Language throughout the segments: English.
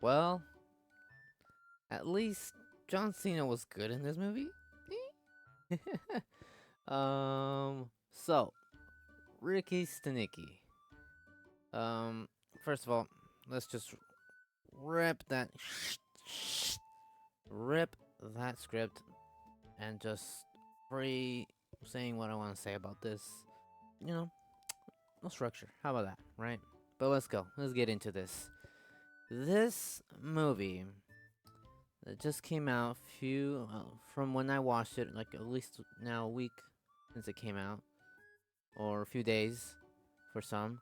Well, at least John Cena was good in this movie. So Ricky Stanicki. Um, First of all, let's just rip that, rip that script, and just free saying what I want to say about this. You know, no structure. How about that, right? But let's go. Let's get into this. This movie that just came out few from when I watched it, like at least now a week since it came out, or a few days for some.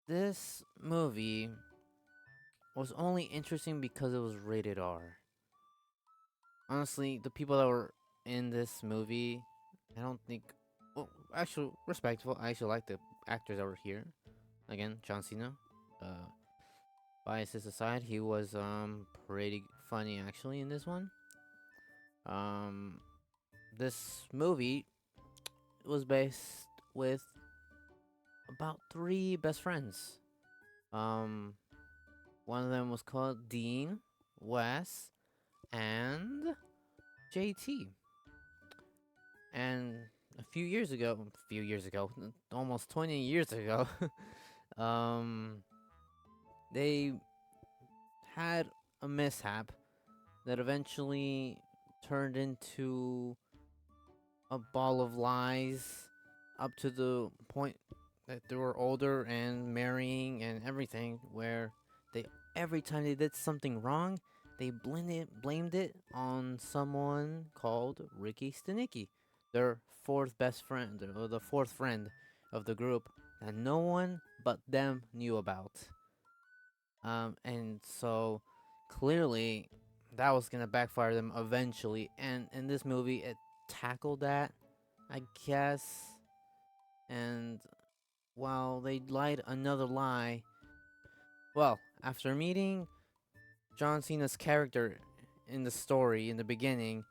This movie was only interesting because it was rated R. Honestly, the people that were in this movie, I don't think. Well, actually, respectful. I actually like the actors that were here. Again, John Cena. Uh, Biases aside, he was pretty funny actually in this one. Um, this movie was based with about three best friends. Um, One of them was called Dean, Wes, and JT. And a few years ago, almost 20 years ago, um, they had a mishap that eventually turned into a ball of lies up to the point that they were older and marrying and everything, where they every time they did something wrong, they blamed it on someone called Ricky Stanicki, their fourth best friend or the fourth friend of the group that no one but them knew about. And so clearly that was gonna backfire them eventually. And in this movie, it tackled that, I guess. And while they lied another lie, well, after meeting John Cena's character in the story in the beginning,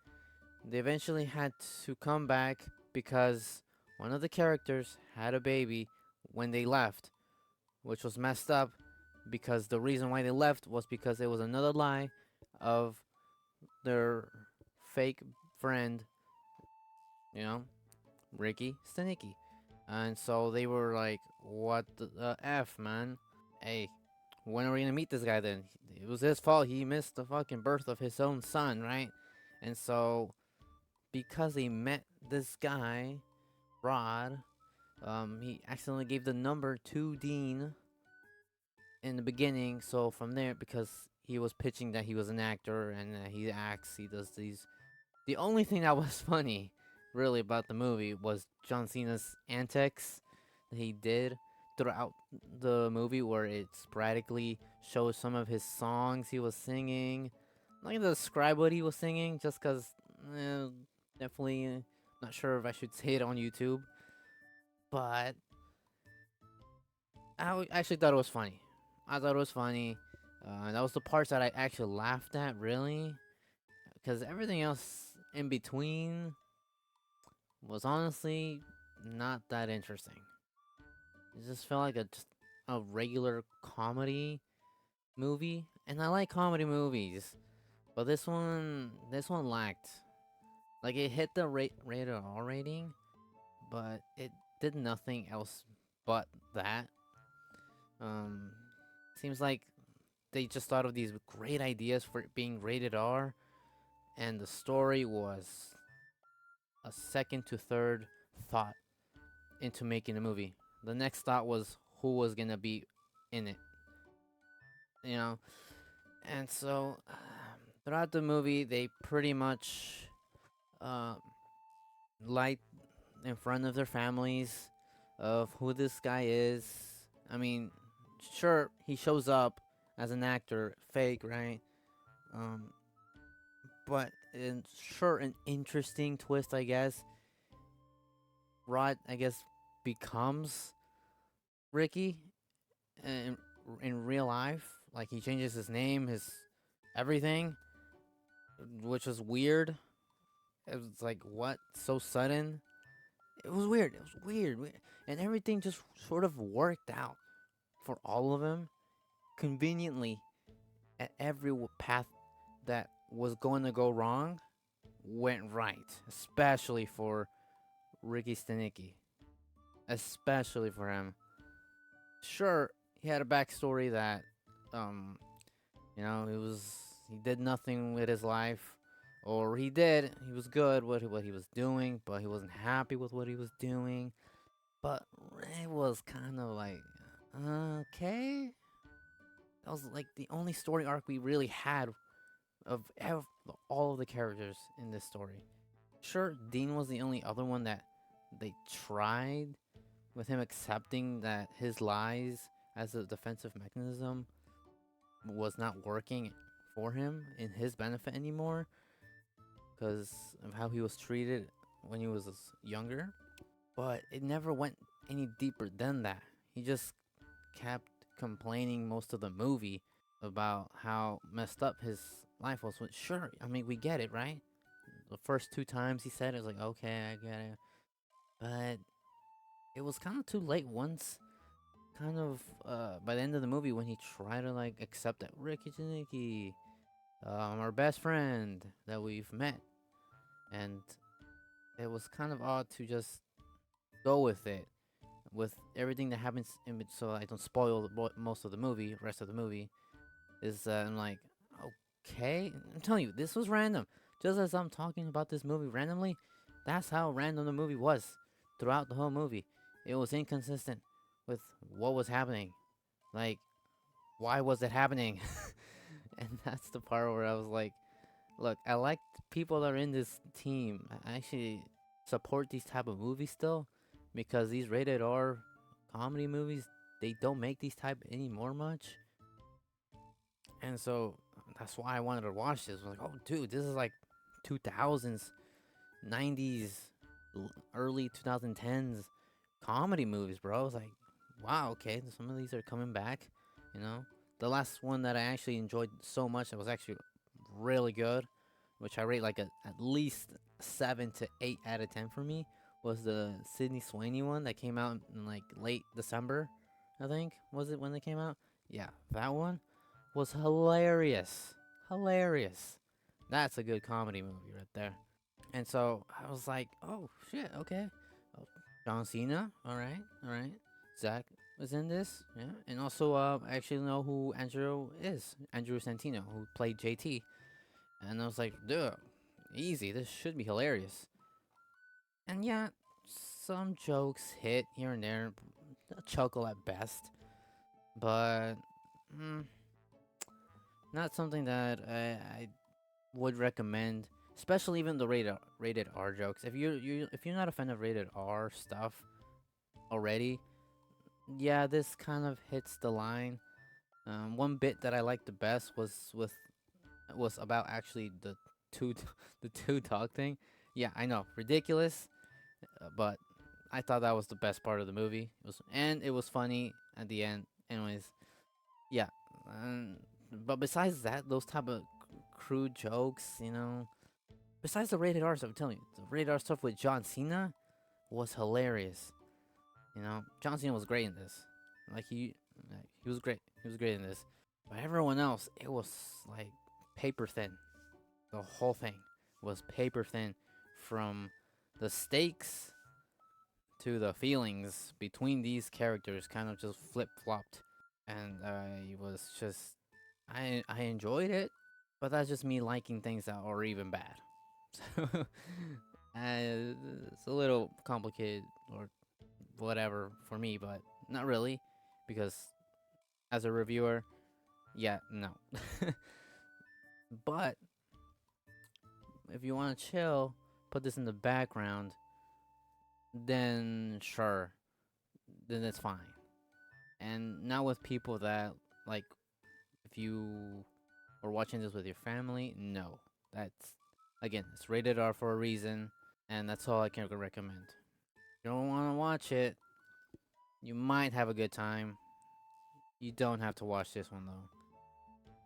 they eventually had to come back because one of the characters had a baby when they left, which was messed up because the reason why they left was because it was another lie of their fake friend, you know, Ricky Stanicki. And so they were like, what the F, man? Hey, when are we gonna meet this guy then? It was his fault. He missed the fucking birth of his own son, right? And so, because he met this guy, Rod, he accidentally gave the number to Dean in the beginning. So from there, because he was pitching that he was an actor and he acts, he does these. The only thing that was funny, really, about the movie was John Cena's antics that he did throughout the movie, where it sporadically shows some of his songs he was singing. I'm not gonna describe what he was singing, just cause definitely not sure if I should say it on YouTube. But actually thought it was funny. I thought it was funny. That was the parts that I actually laughed at, really, because everything else in between was honestly not that interesting. It just felt like just a regular comedy movie, and I like comedy movies, but this one lacked. Like, it hit the rated R rating, but it did nothing else but that. Um, Seems like they just thought of these great ideas for it being rated R, and the story was a second to third thought into making the movie. The next thought was who was gonna be in it, you know. And so throughout the movie, they pretty much uh, lied in front of their families of who this guy is. I mean, sure, he shows up as an actor, fake, right? Um, but in sure an interesting twist, I guess. Rod, I guess, becomes Ricky in in real life. Like, he changes his name, his everything, which was weird. It was like, what? So sudden? It was weird. It was weird. And everything just sort of worked out for all of them conveniently. Every path that was going to go wrong went right, especially for Ricky Stanicki, especially for him. Sure, he had a backstory that, um, he did nothing with his life, or he did. He was good with what he was doing, but he wasn't happy with what he was doing. But it was kind of like, okay, that was like the only story arc we really had of all of the characters in this story. Sure, Dean was the only other one that they tried, with him accepting that his lies as a defensive mechanism was not working for him in his benefit anymore because of how he was treated when he was younger. But it never went any deeper than that. He just kept complaining most of the movie about how messed up his life was. Which, sure, I mean, we get it, right? The first two times he said it, was like, okay, I get it. But it was kind of too late once, kind of, by the end of the movie, when he tried to, like, accept that Ricky Janicki, our best friend that we've met. And it was kind of odd to just go with it, with everything that happens in it, so I don't spoil most of the movie, rest of the movie. Is I'm like, okay, I'm telling you, this was random. Just as I'm talking about this movie randomly, that's how random the movie was throughout the whole movie. It was inconsistent with what was happening. Like, why was it happening? And that's the part where I was like, look, I like people that are in this team. I actually support these type of movies still, because these rated R comedy movies, they don't make these type anymore much. And so that's why I wanted to watch this. I was like, oh, dude, this is like 2000s, 90s, early 2010s comedy movies, bro. I was like, wow, okay, some of these are coming back, you know? The last one that I actually enjoyed so much, that was actually really good, which I rate like at least 7 to 8 out of 10 for me, was the Sydney Sweeney one that came out in like late December, I think. Was it when they came out? Yeah, that one was hilarious. Hilarious. That's a good comedy movie right there. And so I was like, oh shit, okay. Oh, John Cena, all right, all right. Zach was in this, yeah. And also, I actually know who Andrew is, Andrew Santino, who played JT. And I was like, dude, easy. This should be hilarious. And yeah, some jokes hit here and there, a chuckle at best, but mm, not something that I would recommend, especially even the rated R jokes. If you're not a fan of rated R stuff already, yeah, this kind of hits the line. One bit that I liked the best was about actually two the two dog thing. Yeah, I know, ridiculous, but I thought that was the best part of the movie. It was funny at the end. Anyways, yeah. Um, but besides that, those type of crude jokes, besides the rated R stuff, I'm telling you, the rated R stuff with John Cena was hilarious. John Cena was great in this. He was great. He was great in this. But everyone else, it was like paper thin. The whole thing was paper thin, from the stakes to the feelings between these characters kind of just flip flopped, and it was just I enjoyed it, but that's just me liking things that are even bad. So it's a little complicated or whatever for me, but not really, because as a reviewer, yeah, no. But if you want to chill, put this in the background, then sure, then it's fine. And not with people that, like, if you were watching this with your family, no. That's, again, it's rated R for a reason, and that's all I can recommend. If you don't want to watch it, you might have a good time. You don't have to watch this one, though.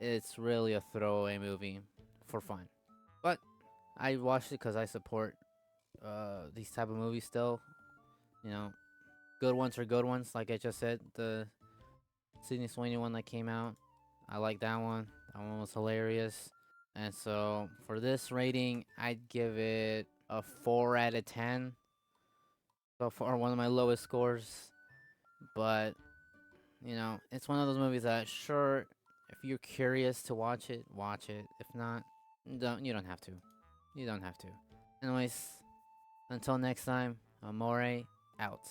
It's really a throwaway movie for fun. But I watched it because I support these type of movies still. You know, good ones are good ones. Like I just said, the Sydney Sweeney one that came out, I like that one. That one was hilarious. And so for this rating, I'd give it a 4 out of 10. So far, one of my lowest scores. But, it's one of those movies that, sure, if you're curious to watch it, watch it. If not, you don't have to. You don't have to. Anyways, until next time, Amore out.